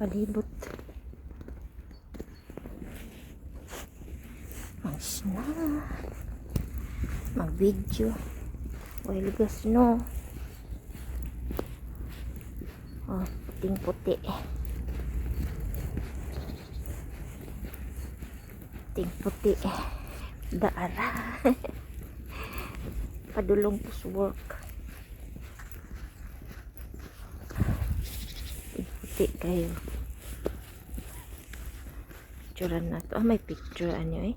palibot. Mag-snow. Mag-video. While gas no. Oh, puting-puti. Puting-puti. Daara. Padulong po sa work. Puting-puti kayo. Picturean na to. Ah, may picture anyo eh.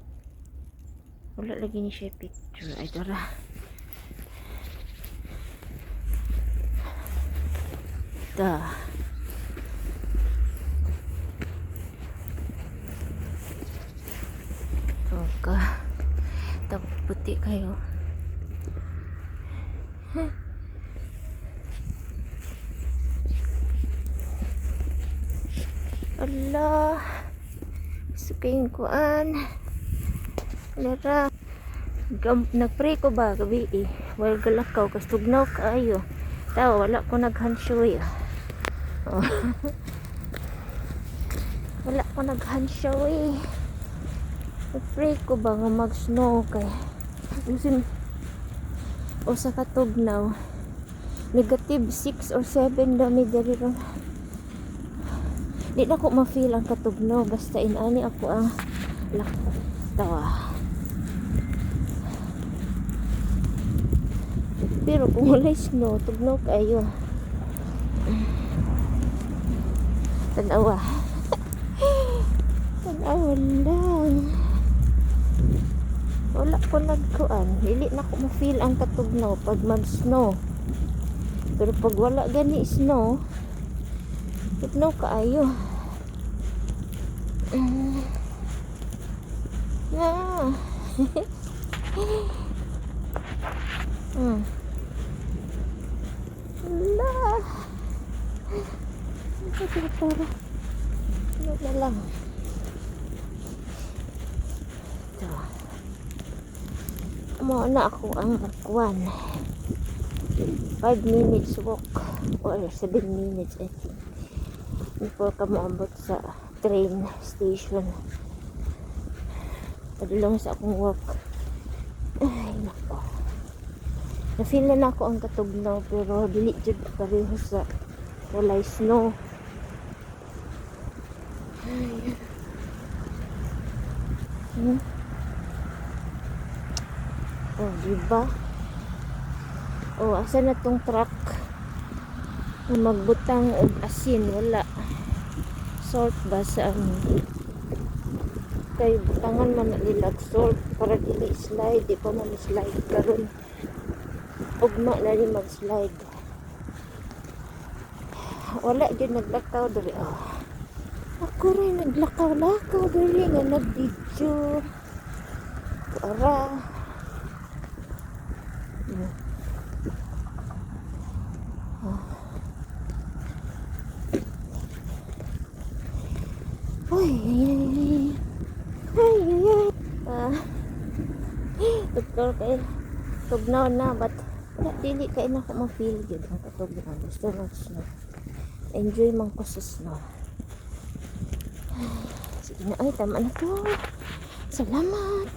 Wala lagi ni siya picture. Ay, tara. Ito. Ito ka. Ito, puti kayo. Allah. Sukayin kuan. Lara. Nagpray ko ba gabi eh. While galakaw. Kastugnaw kaayo. Tawa, wala ko naghansyoy. Oh. Wala ko naghansyoy. Nagpray ko ba nga mag-snow kay. Lusin. O sa katugnaw. Negative 6 or 7 dami dari ron. Di na ko ma-feel ang katugnaw. Basta inani ako ang tawa. Pero kung wala snow, tugnaw kayo. Tanawa. Tanawa lang. Wala ko nagkuan. Dili na ko ma-feel ang katugnaw pag mag-snow. Pero pag wala gani snow, tugnaw kayo. Ah. Allah. Ano na lang. Ito. Mo na ako ang kuwan. 5 minutes walk. Or 7 minutes I think. Before ka maabot sa train station. Padulong sa akong walk. Ay, nako. Na-feel na ako ang katugnaw pero dili jud pareho sa walay snow. Oh, diba? Oh, asa na tong truck na magbutang og asin? Wala. Salt ba sa kay butangan man nila salt para dili slide. Di pa man slide karon. Ugma na rin mag-slide. Wala dyan naglakaw dali. Oh. Ako rin naglakaw-lakaw dali nga nag-video. Para. Oh. Ay, ay, ay. Ay, ay, ay. Doktor kayo. Tugnaw na, but dili kayo na ko ma-feel yun ang katugnaw. Gusto mag-snow. Enjoy man ko sa snow. Sige na, ay, tama na to. Salamat.